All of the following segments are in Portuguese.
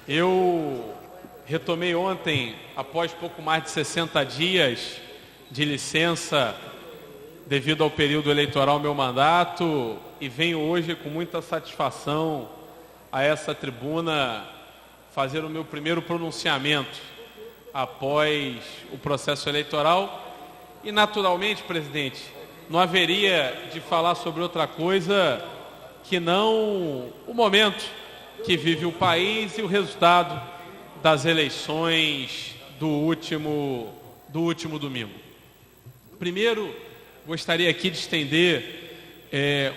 Eu retomei ontem, após pouco mais de 60 dias de licença devido ao período eleitoral, meu mandato, e venho hoje com muita satisfação a essa tribuna fazer o meu primeiro pronunciamento após o processo eleitoral. E naturalmente, presidente, não haveria de falar sobre outra coisa que não o momento que vive o país e o resultado das eleições do último domingo. Primeiro, gostaria aqui de estender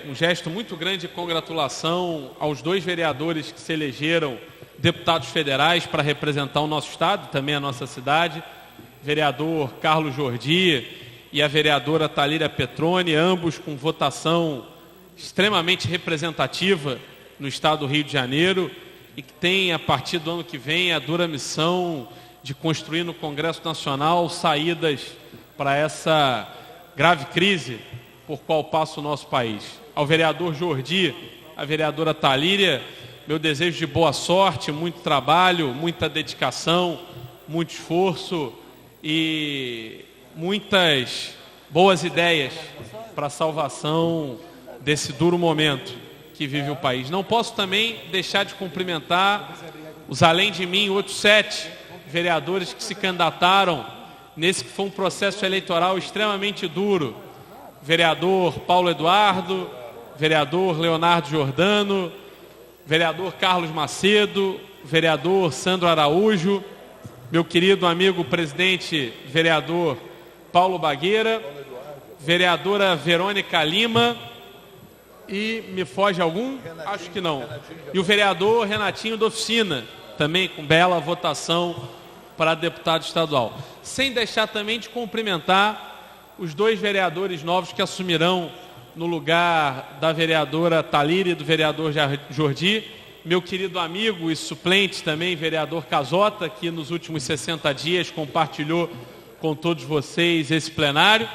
um gesto muito grande de congratulação aos 2 vereadores que se elegeram deputados federais para representar o nosso estado, também a nossa cidade, vereador Carlos Jordi e a vereadora Thalíria Petroni, ambos com votação extremamente representativa no estado do Rio de Janeiro e que tem, a partir do ano que vem, a dura missão de construir no Congresso Nacional saídas para essa grave crise por qual passa o nosso país. Ao vereador Jordi, à vereadora Thalíria, meu desejo de boa sorte, muito trabalho, muita dedicação, muito esforço e muitas boas ideias para a salvação desse duro momento que vive o país. Não posso também deixar de cumprimentar os, além de mim, outros 7 vereadores que se candidataram nesse que foi um processo eleitoral extremamente duro. Vereador Paulo Eduardo, vereador Leonardo Giordano, vereador Carlos Macedo, vereador Sandro Araújo, meu querido amigo presidente vereador Paulo Bagueira, vereadora Verônica Lima e me foge algum? Acho que não. E o vereador Renatinho da Oficina, também com bela votação para deputado estadual. Sem deixar também de cumprimentar os 2 vereadores novos que assumirão no lugar da vereadora Thalíria e do vereador Jordi, meu querido amigo e suplente também, vereador Casota, que nos últimos 60 dias compartilhou com todos vocês esse plenário,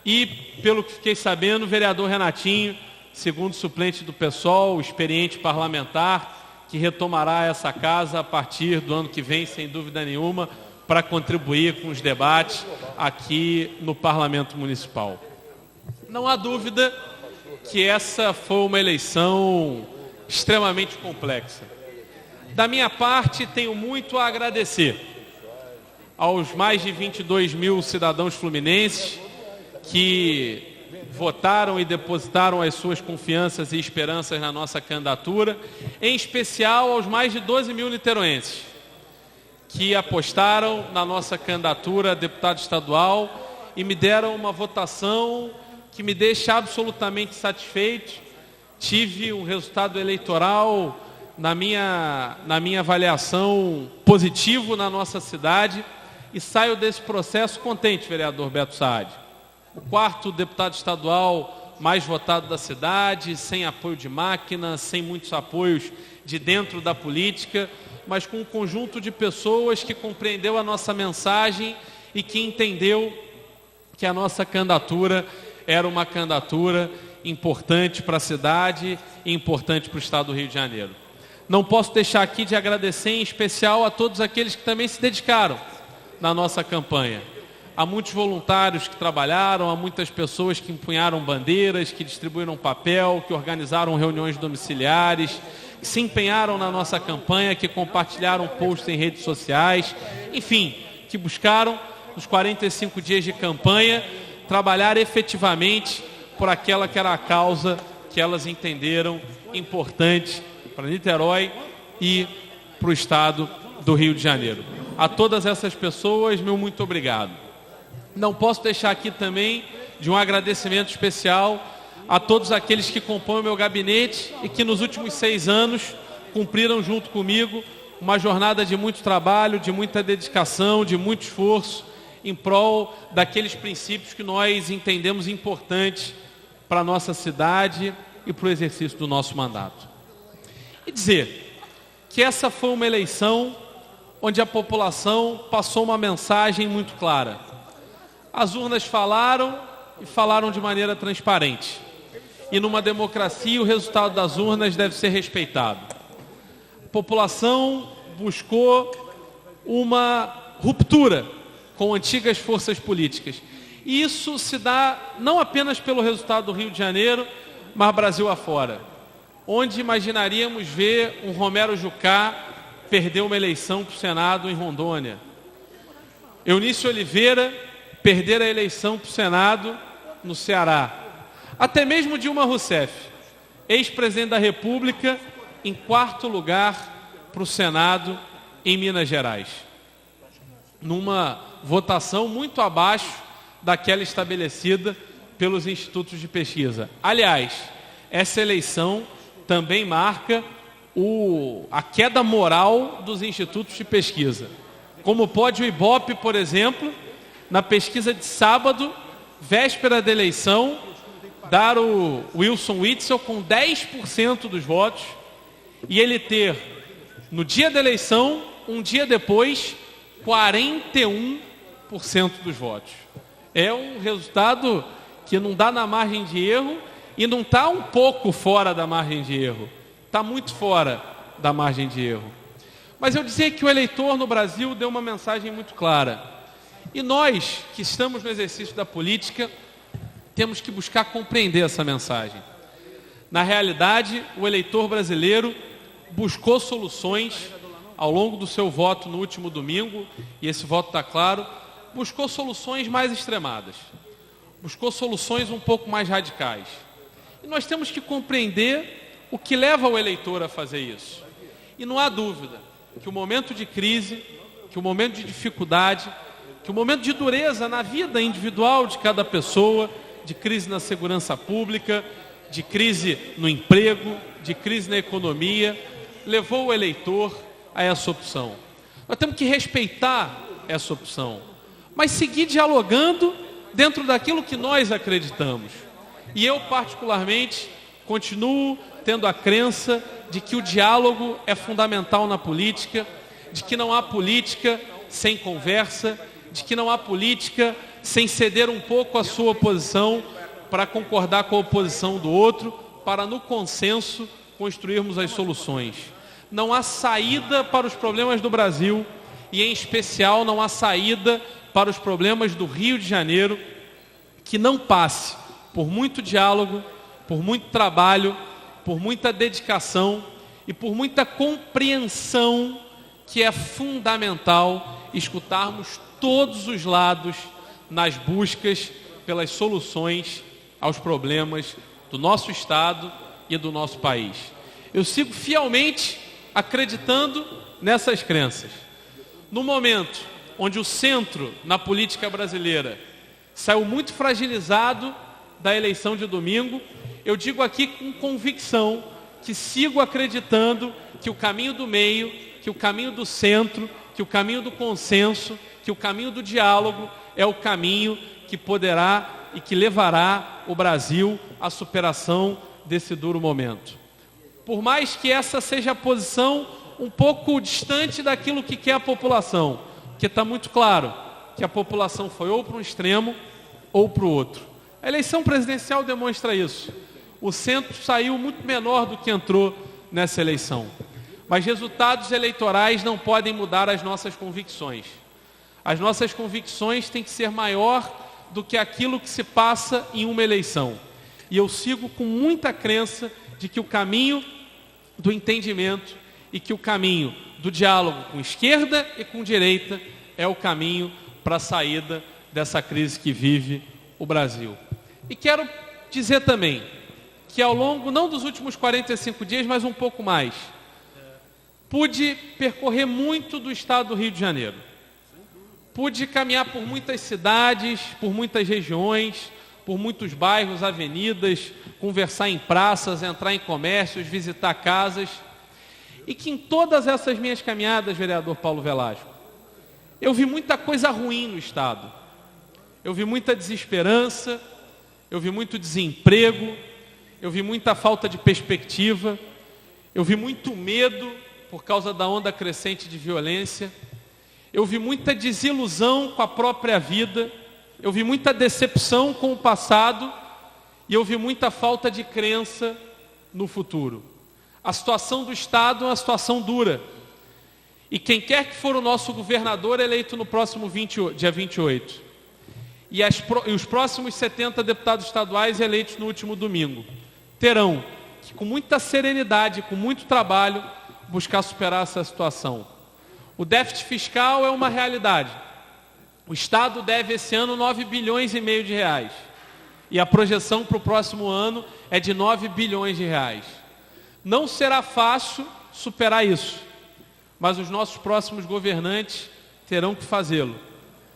e, pelo que fiquei sabendo, o vereador Renatinho, segundo suplente do PSOL, experiente parlamentar, que retomará essa casa a partir do ano que vem, sem dúvida nenhuma, para contribuir com os debates aqui no Parlamento Municipal. Não há dúvida que essa foi uma eleição extremamente complexa. Da minha parte, tenho muito a agradecer aos mais de 22 mil cidadãos fluminenses que votaram e depositaram as suas confianças e esperanças na nossa candidatura, em especial aos mais de 12 mil niteroenses que apostaram na nossa candidatura a deputado estadual e me deram uma votação que me deixa absolutamente satisfeito. Tive um resultado eleitoral, na minha avaliação, positivo na nossa cidade e saio desse processo contente, vereador Beto Saad. O 4º deputado estadual mais votado da cidade, sem apoio de máquina, sem muitos apoios de dentro da política, mas com um conjunto de pessoas que compreendeu a nossa mensagem e que entendeu que a nossa candidatura era uma candidatura importante para a cidade e importante para o estado do Rio de Janeiro. Não posso deixar aqui de agradecer em especial a todos aqueles que também se dedicaram na nossa campanha. Há muitos voluntários que trabalharam, há muitas pessoas que empunharam bandeiras, que distribuíram papel, que organizaram reuniões domiciliares, que se empenharam na nossa campanha, que compartilharam posts em redes sociais, enfim, que buscaram, nos 45 dias de campanha, trabalhar efetivamente por aquela que era a causa que elas entenderam importante para Niterói e para o estado do Rio de Janeiro. A todas essas pessoas, meu muito obrigado. Não posso deixar aqui também de um agradecimento especial a todos aqueles que compõem o meu gabinete e que nos últimos 6 anos cumpriram junto comigo uma jornada de muito trabalho, de muita dedicação, de muito esforço em prol daqueles princípios que nós entendemos importantes para a nossa cidade e para o exercício do nosso mandato. E dizer que essa foi uma eleição onde a população passou uma mensagem muito clara. As urnas falaram e falaram de maneira transparente. E numa democracia o resultado das urnas deve ser respeitado. A população buscou uma ruptura com antigas forças políticas. E isso se dá não apenas pelo resultado do Rio de Janeiro, mas Brasil afora, onde imaginaríamos ver um Romero Jucá perder uma eleição para o Senado em Rondônia, Eunício Oliveira perder a eleição para o Senado no Ceará, até mesmo Dilma Rousseff, ex-presidente da República, em 4º lugar para o Senado em Minas Gerais, numa votação muito abaixo daquela estabelecida pelos institutos de pesquisa. Aliás, essa eleição também marca a queda moral dos institutos de pesquisa. Como pode o Ibope, por exemplo, na pesquisa de sábado, véspera da eleição, dar o Wilson Witzel com 10% dos votos e ele ter, no dia da eleição, um dia depois, 41% dos votos. É um resultado que não dá na margem de erro e não está um pouco fora da margem de erro. Está muito fora da margem de erro. Mas eu dizia que o eleitor no Brasil deu uma mensagem muito clara. E nós, que estamos no exercício da política, temos que buscar compreender essa mensagem. Na realidade, o eleitor brasileiro buscou soluções ao longo do seu voto no último domingo, e esse voto está claro, buscou soluções mais extremadas, buscou soluções um pouco mais radicais. E nós temos que compreender o que leva o eleitor a fazer isso. E não há dúvida que o momento de crise, que o momento de dificuldade, que o momento de dureza na vida individual de cada pessoa, de crise na segurança pública, de crise no emprego, de crise na economia, levou o eleitor a essa opção. Nós temos que respeitar essa opção, mas seguir dialogando dentro daquilo que nós acreditamos. E eu, particularmente, continuo tendo a crença de que o diálogo é fundamental na política, de que não há política sem conversa, de que não há política sem ceder um pouco a sua oposição para concordar com a oposição do outro, para no consenso construirmos as soluções. Não há saída para os problemas do Brasil e, em especial, não há saída para os problemas do Rio de Janeiro que não passe por muito diálogo, por muito trabalho, por muita dedicação e por muita compreensão, que é fundamental escutarmos todos os lados nas buscas pelas soluções aos problemas do nosso Estado e do nosso país. Eu sigo fielmente acreditando nessas crenças. No momento onde o centro na política brasileira saiu muito fragilizado da eleição de domingo, eu digo aqui com convicção que sigo acreditando que o caminho do meio, que o caminho do centro, que o caminho do consenso, que o caminho do diálogo é o caminho que poderá e que levará o Brasil à superação desse duro momento. Por mais que essa seja a posição um pouco distante daquilo que quer a população, porque está muito claro que a população foi ou para um extremo ou para o outro. A eleição presidencial demonstra isso. O centro saiu muito menor do que entrou nessa eleição. Mas resultados eleitorais não podem mudar as nossas convicções. As nossas convicções têm que ser maior do que aquilo que se passa em uma eleição. E eu sigo com muita crença de que o caminho do entendimento e que o caminho do diálogo com esquerda e com direita é o caminho para a saída dessa crise que vive o Brasil. E quero dizer também que ao longo, não dos últimos 45 dias, mas um pouco mais, pude percorrer muito do estado do Rio de Janeiro. Pude caminhar por muitas cidades, por muitas regiões, por muitos bairros, avenidas, conversar em praças, entrar em comércios, visitar casas. E que em todas essas minhas caminhadas, vereador Paulo Velasco, eu vi muita coisa ruim no estado. Eu vi muita desesperança, eu vi muito desemprego, eu vi muita falta de perspectiva, eu vi muito medo por causa da onda crescente de violência, eu vi muita desilusão com a própria vida, eu vi muita decepção com o passado e eu vi muita falta de crença no futuro. A situação do Estado é uma situação dura. e quem quer que for o nosso governador eleito no próximo dia 28, e os próximos 70 deputados estaduais eleitos no último domingo, terão que, com muita serenidade, com muito trabalho, buscar superar essa situação. O déficit fiscal é uma realidade. O Estado deve esse ano 9,5 bilhões de reais. E a projeção para o próximo ano é de 9 bilhões de reais. Não será fácil superar isso, mas os nossos próximos governantes terão que fazê-lo.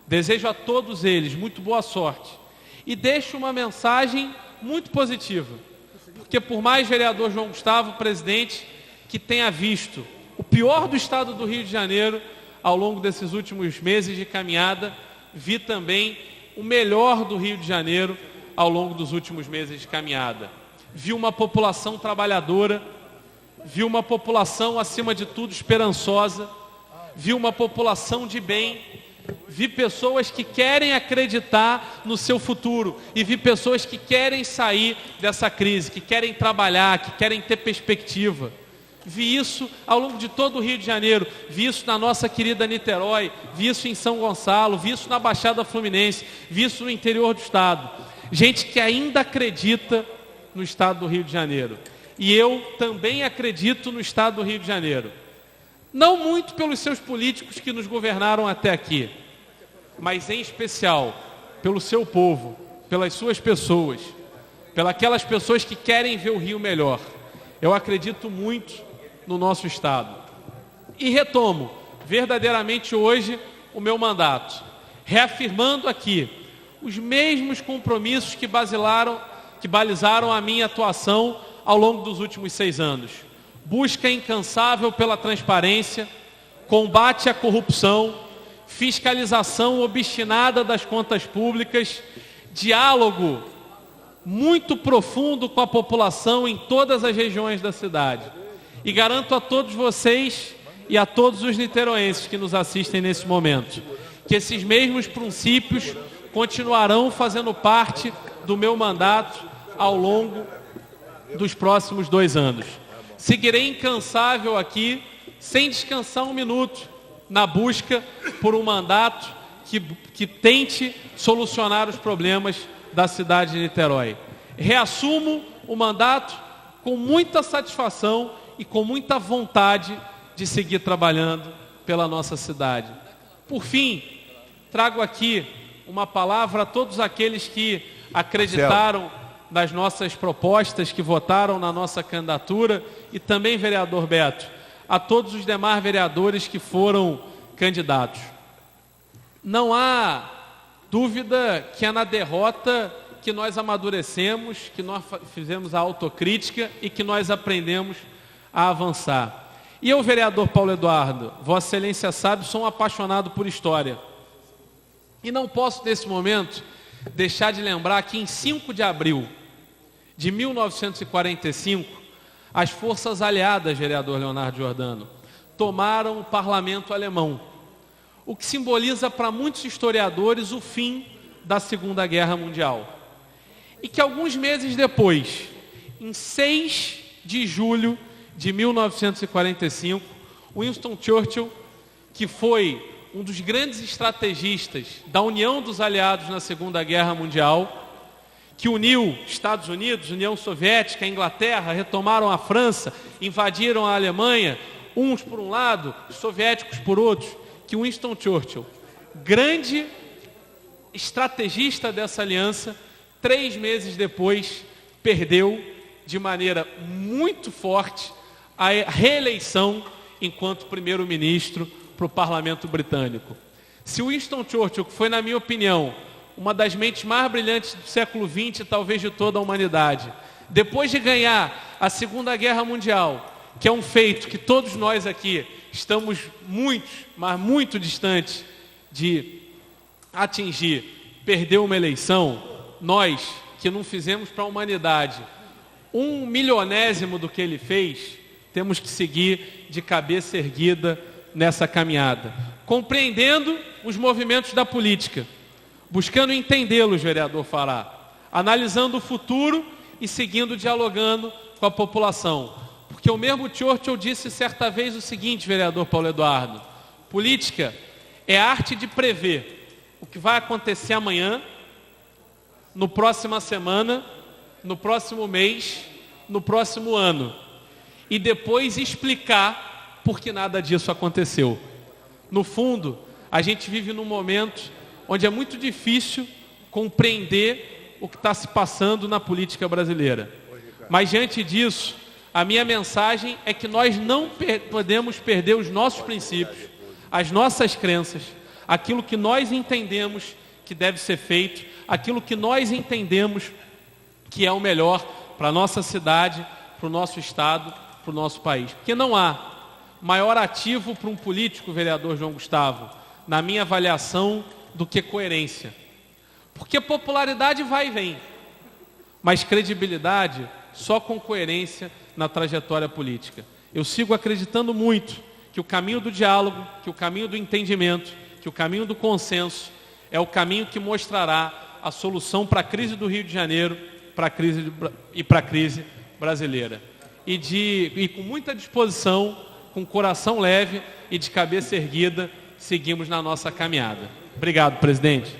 Desejo a todos eles muito boa sorte. E deixo uma mensagem muito positiva. Porque por mais vereador João Gustavo, presidente, que tenha visto o pior do estado do Rio de Janeiro ao longo desses últimos meses de caminhada, vi também o melhor do Rio de Janeiro ao longo dos últimos meses de caminhada. Vi uma população trabalhadora, vi uma população, acima de tudo, esperançosa, vi uma população de bem, vi pessoas que querem acreditar no seu futuro e vi pessoas que querem sair dessa crise, que querem trabalhar, que querem ter perspectiva. Vi isso ao longo de todo o Rio de Janeiro, vi isso na nossa querida Niterói, vi isso em São Gonçalo, vi isso na Baixada Fluminense, vi isso no interior do estado. Gente que ainda acredita no estado do Rio de Janeiro. E eu também acredito no estado do Rio de Janeiro. Não muito pelos seus políticos que nos governaram até aqui, mas em especial pelo seu povo, pelas suas pessoas, pelas aquelas pessoas que querem ver o Rio melhor. Eu acredito muito no nosso estado. E retomo verdadeiramente hoje o meu mandato, reafirmando aqui os mesmos compromissos que balizaram a minha atuação ao longo dos últimos 6 anos. Busca incansável pela transparência, combate à corrupção, fiscalização obstinada das contas públicas, diálogo muito profundo com a população em todas as regiões da cidade. E garanto a todos vocês e a todos os niteroenses que nos assistem nesse momento, que esses mesmos princípios continuarão fazendo parte do meu mandato ao longo dos próximos 2 anos. Seguirei incansável aqui, sem descansar um minuto, na busca por um mandato que tente solucionar os problemas da cidade de Niterói. Reassumo o mandato com muita satisfação e com muita vontade de seguir trabalhando pela nossa cidade. Por fim, trago aqui uma palavra a todos aqueles que acreditaram nas nossas propostas, que votaram na nossa candidatura, e também, vereador Beto, a todos os demais vereadores que foram candidatos. Não há dúvida que é na derrota que nós amadurecemos, que nós fizemos a autocrítica e que nós aprendemos a avançar. E eu, vereador Paulo Eduardo, Vossa Excelência sabe, sou um apaixonado por história. E não posso, nesse momento, deixar de lembrar que em 5 de abril de 1945, as forças aliadas, vereador Leonardo Giordano, tomaram o parlamento alemão, o que simboliza para muitos historiadores o fim da Segunda Guerra Mundial. E que alguns meses depois, em 6 de julho de 1945, Winston Churchill, que foi um dos grandes estrategistas da união dos aliados na Segunda Guerra Mundial, que uniu Estados Unidos, União Soviética, Inglaterra, retomaram a França, invadiram a Alemanha, uns por um lado, os soviéticos por outros, que Winston Churchill, grande estrategista dessa aliança, 3 meses depois, perdeu de maneira muito forte a reeleição enquanto primeiro-ministro para o parlamento britânico. Se Winston Churchill, que foi, na minha opinião, uma das mentes mais brilhantes do século XX, talvez de toda a humanidade, depois de ganhar a Segunda Guerra Mundial, que é um feito que todos nós aqui estamos muito distantes de atingir, perdeu uma eleição, nós que não fizemos para a humanidade 1/1000º do que ele fez, temos que seguir de cabeça erguida nessa caminhada, compreendendo os movimentos da política, buscando entendê-los, vereador Fará, analisando o futuro e seguindo dialogando com a população. Porque o mesmo Churchill disse certa vez o seguinte, vereador Paulo Eduardo: Política é a arte de prever o que vai acontecer amanhã, no próxima semana, no próximo mês, no próximo ano. E depois explicar por que nada disso aconteceu. No fundo, a gente vive num momento onde é muito difícil compreender o que está se passando na política brasileira. Mas diante disso, a minha mensagem é que nós não podemos perder os nossos princípios, as nossas crenças, aquilo que nós entendemos que deve ser feito, aquilo que nós entendemos que é o melhor para a nossa cidade, para o nosso estado, para o nosso país. Porque não há maior ativo para um político, vereador João Gustavo, na minha avaliação, do que coerência. Porque popularidade vai e vem, mas credibilidade só com coerência na trajetória política. Eu sigo acreditando muito que o caminho do diálogo, que o caminho do entendimento, que o caminho do consenso é o caminho que mostrará a solução para a crise do Rio de Janeiro para a crise brasileira. E com muita disposição, com coração leve e de cabeça erguida, seguimos na nossa caminhada. Obrigado, presidente.